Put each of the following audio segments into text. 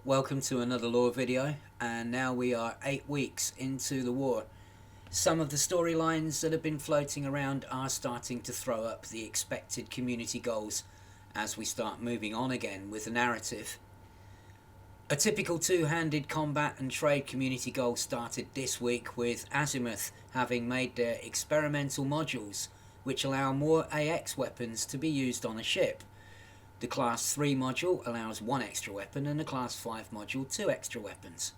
Welcome to another lore video, and now we are 8 weeks into the war. Some of the storylines that have been floating around are starting to throw up the expected community goals as we start moving on again with the narrative. A typical two-handed combat and trade community goal started this week with Azimuth having made their experimental modules which allow more AX weapons to be used on a ship. The Class 3 module allows 1 extra weapon and the Class 5 module 2 extra weapons.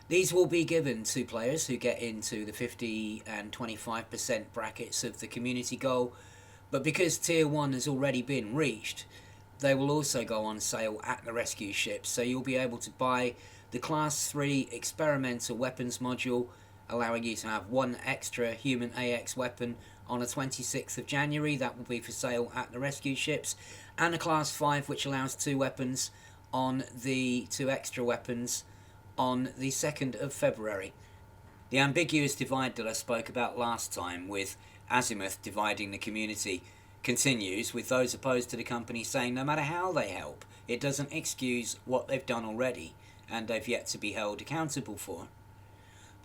These will be given to players who get into the 50 and 25% brackets of the community goal, but because Tier 1 has already been reached, they will also go on sale at the rescue ships, so you'll be able to buy the Class 3 experimental weapons module, allowing you to have 1 extra human AX weapon on the 26th of January. That will be for sale at the rescue ships, and a Class 5 which allows 2 weapons on the 2 extra weapons on the 2nd of February. The ambiguous divide that I spoke about last time with Azimuth dividing the community continues, with those opposed to the company saying no matter how they help, it doesn't excuse what they've done already and they've yet to be held accountable for.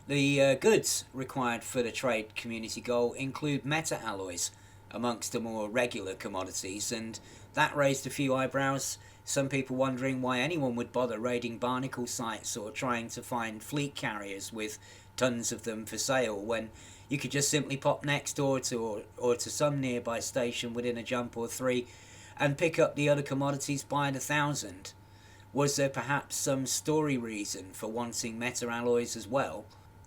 The goods required for the trade community goal include meta alloys amongst the more regular commodities, and that raised a few eyebrows. Some people wondering why anyone would bother raiding barnacle sites or trying to find fleet carriers with tons of them for sale when you could just simply pop next door to or to some nearby station within a jump or 3 and pick up the other commodities by the thousand. Was there perhaps some story reason for wanting meta alloys as well?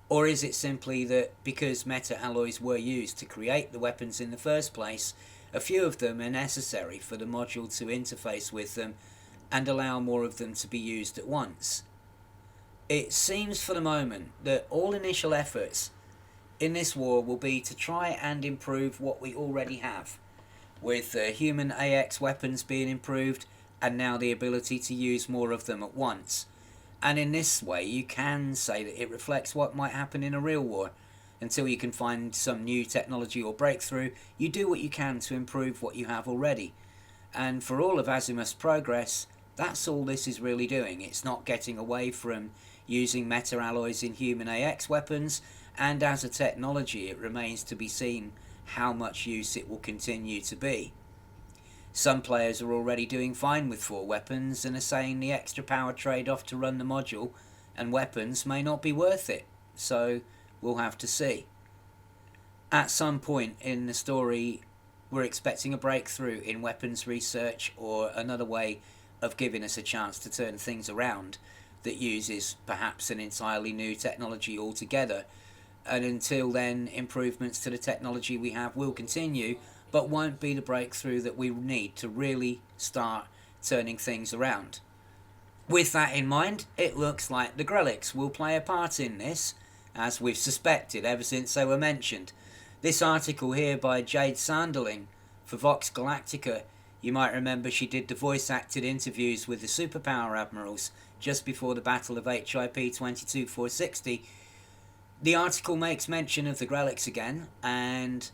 Or is it simply that because meta alloys were used to create the weapons in the first place, a few of them are necessary for the module to interface with them and allow more of them to be used at once? It seems for the moment that all initial efforts in this war will be to try and improve what we already have, with human AX weapons being improved and now the ability to use more of them at once. And in this way you can say that it reflects what might happen in a real war. Until you can find some new technology or breakthrough, you do what you can to improve what you have already. And for all of Azimuth's progress, that's all this is really doing. It's not getting away from using meta alloys in human AX weapons, and as a technology it remains to be seen how much use it will continue to be. Some players are already doing fine with 4 weapons and are saying the extra power trade-off to run the module and weapons may not be worth it, so we'll have to see. At some point in the story we're expecting a breakthrough in weapons research or another way of giving us a chance to turn things around that uses perhaps an entirely new technology altogether, and until then improvements to the technology we have will continue but won't be the breakthrough that we need to really start turning things around. With that in mind, it looks like the Grelics will play a part in this, as we've suspected ever since they were mentioned. This article here by Jade Sanderling for Vox Galactica, you might remember she did the voice-acted interviews with the Superpower Admirals just before the Battle of HIP 22460. The article makes mention of the Grelics again, and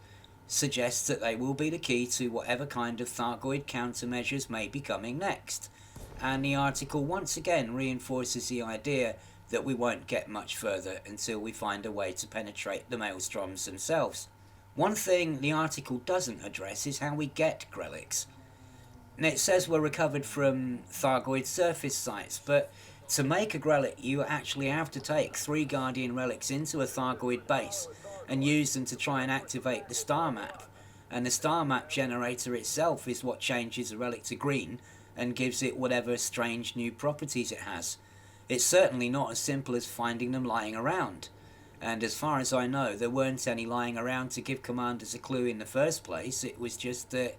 suggests that they will be the key to whatever kind of Thargoid countermeasures may be coming next. And the article once again reinforces the idea that we won't get much further until we find a way to penetrate the maelstroms themselves. One thing the article doesn't address is how we get Grelics. And it says we're recovered from Thargoid surface sites, but to make a Grelic you actually have to take 3 Guardian relics into a Thargoid base and use them to try and activate the star map, and the star map generator itself is what changes a relic to green and gives it whatever strange new properties it has. It's certainly not as simple as finding them lying around, and as far as I know there weren't any lying around to give commanders a clue in the first place. It was just that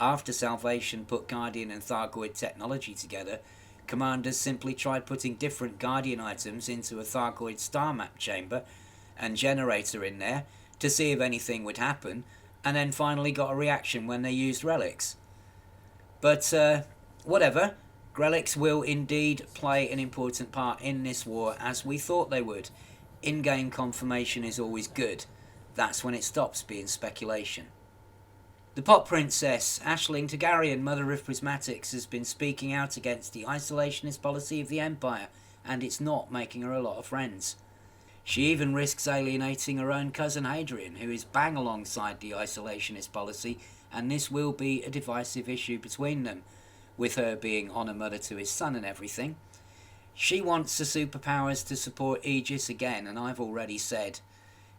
after Salvation put Guardian and Thargoid technology together, commanders simply tried putting different Guardian items into a Thargoid star map chamber and generator in there to see if anything would happen, and then finally got a reaction when they used relics. But whatever, Grelics will indeed play an important part in this war, as we thought they would. In-game confirmation is always good. That's when it stops being speculation. The pop princess, Aisling Targaryen, mother of prismatics, has been speaking out against the isolationist policy of the Empire, and it's not making her a lot of friends. She even risks alienating her own cousin Hadrian, who is bang alongside the isolationist policy, and this will be a divisive issue between them, with her being honour mother to his son and everything. She wants the superpowers to support Aegis again, and I've already said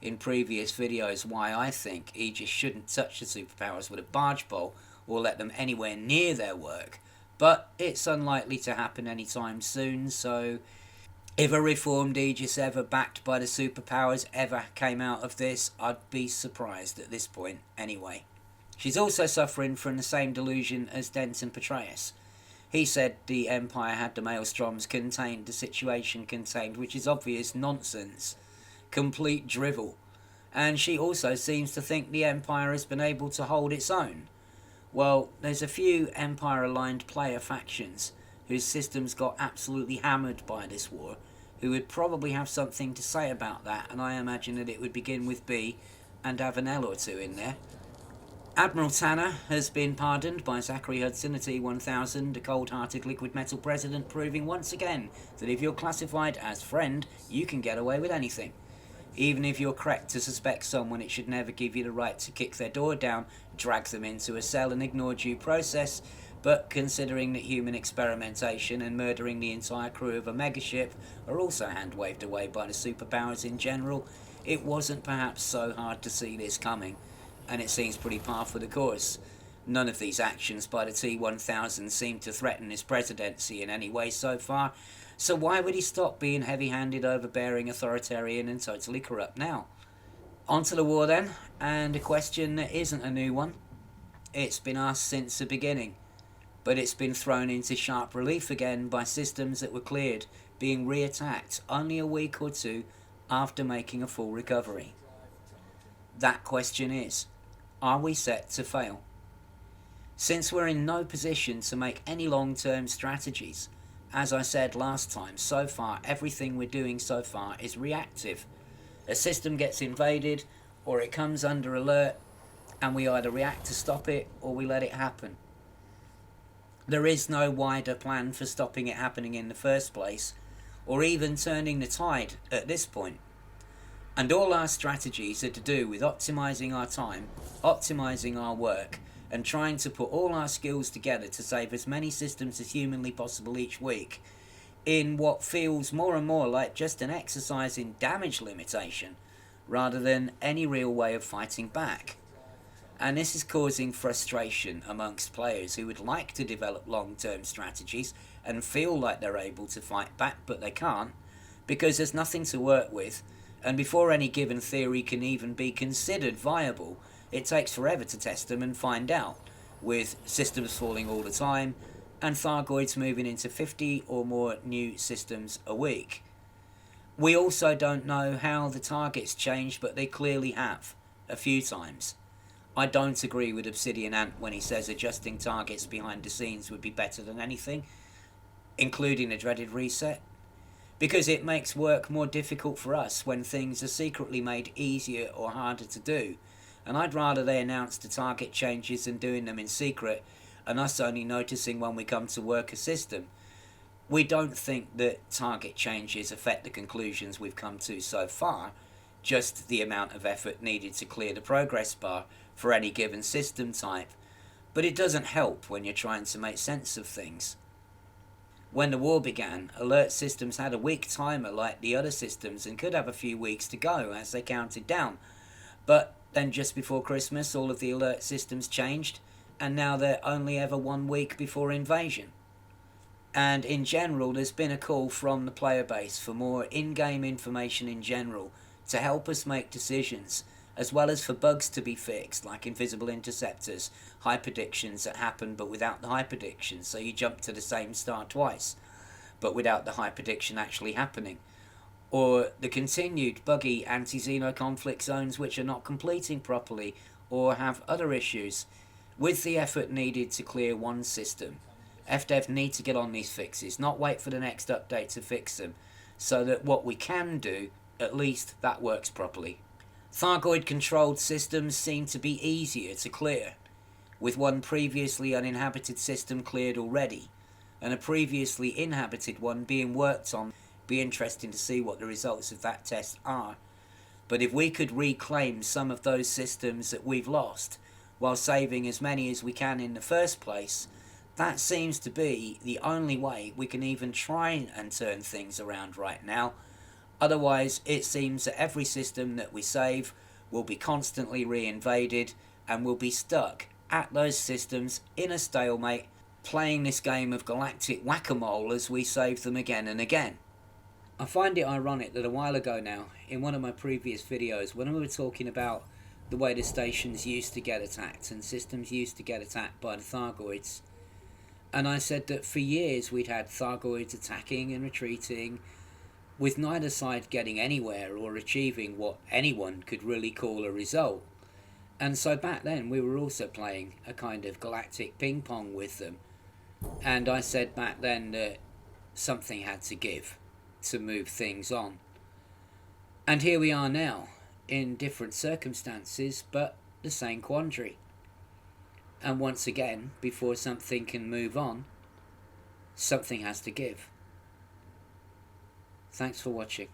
in previous videos why I think Aegis shouldn't touch the superpowers with a barge pole or let them anywhere near their work, but it's unlikely to happen anytime soon, so if a reformed Aegis ever backed by the superpowers ever came out of this, I'd be surprised at this point anyway. She's also suffering from the same delusion as Denton Petraeus. He said the Empire had the maelstroms contained, the situation contained, which is obvious nonsense, complete drivel. And she also seems to think the Empire has been able to hold its own. Well, there's a few Empire-aligned player factions whose systems got absolutely hammered by this war, who would probably have something to say about that, and I imagine that it would begin with B and have an L or two in there. Admiral Tanner has been pardoned by Zachary Hudson at E1000, the cold-hearted liquid metal president, proving once again that if you're classified as friend, you can get away with anything. Even if you're correct to suspect someone, it should never give you the right to kick their door down, drag them into a cell and ignore due process, but considering that human experimentation and murdering the entire crew of a megaship are also hand-waved away by the superpowers in general, it wasn't perhaps so hard to see this coming, and it seems pretty par for the course. None of these actions by the T-1000 seem to threaten his presidency in any way so far, so why would he stop being heavy-handed, overbearing, authoritarian and totally corrupt now? On to the war then, and a question that isn't a new one. It's been asked since the beginning, but it's been thrown into sharp relief again by systems that were cleared being re-attacked only a week or two after making a full recovery. That question is, are we set to fail? Since we're in no position to make any long-term strategies, as I said last time, so far everything we're doing so far is reactive. A system gets invaded or it comes under alert and we either react to stop it or we let it happen. There is no wider plan for stopping it happening in the first place, or even turning the tide at this point. And all our strategies are to do with optimising our time, optimising our work, and trying to put all our skills together to save as many systems as humanly possible each week, in what feels more and more like just an exercise in damage limitation, rather than any real way of fighting back. And this is causing frustration amongst players who would like to develop long-term strategies and feel like they're able to fight back, but they can't, because there's nothing to work with, and before any given theory can even be considered viable, it takes forever to test them and find out, with systems falling all the time, and Thargoids moving into 50 or more new systems a week. We also don't know how the targets changed, but they clearly have, a few times. I don't agree with Obsidian Ant when he says adjusting targets behind the scenes would be better than anything, including a dreaded reset, because it makes work more difficult for us when things are secretly made easier or harder to do, and I'd rather they announce the target changes than doing them in secret and us only noticing when we come to work a system. We don't think that target changes affect the conclusions we've come to so far, just the amount of effort needed to clear the progress bar for any given system type, but it doesn't help when you're trying to make sense of things. When the war began, alert systems had a week timer like the other systems and could have a few weeks to go as they counted down, but then just before Christmas all of the alert systems changed, and now they're only ever 1 week before invasion. And in general there's been a call from the player base for more in-game information in general to help us make decisions, as well as for bugs to be fixed like invisible interceptors, hyperdictions that happen but without the hyperdiction, so you jump to the same star twice but without the hyperdiction actually happening, or the continued buggy anti-Xeno conflict zones which are not completing properly or have other issues. With the effort needed to clear one system, FDev need to get on these fixes, not wait for the next update to fix them, so that what we can do, at least that works properly. Thargoid controlled systems seem to be easier to clear. with one previously uninhabited system cleared already, and a previously inhabited one being worked on. Be interesting to see what the results of that test are. But if we could reclaim some of those systems that we've lost, while saving as many as we can in the first place, that seems to be the only way we can even try and turn things around right now. Otherwise, it seems that every system that we save will be constantly re-invaded, and we'll be stuck at those systems in a stalemate, playing this game of galactic whack-a-mole as we save them again and again. I find it ironic that a while ago now, in one of my previous videos, when we were talking about the way the stations used to get attacked and systems used to get attacked by the Thargoids, and I said that for years we'd had Thargoids attacking and retreating, with neither side getting anywhere or achieving what anyone could really call a result. And so back then we were also playing a kind of galactic ping pong with them. And I said back then that something had to give to move things on. And here we are now, in different circumstances, but the same quandary. And once again, before something can move on, something has to give. Thanks for watching.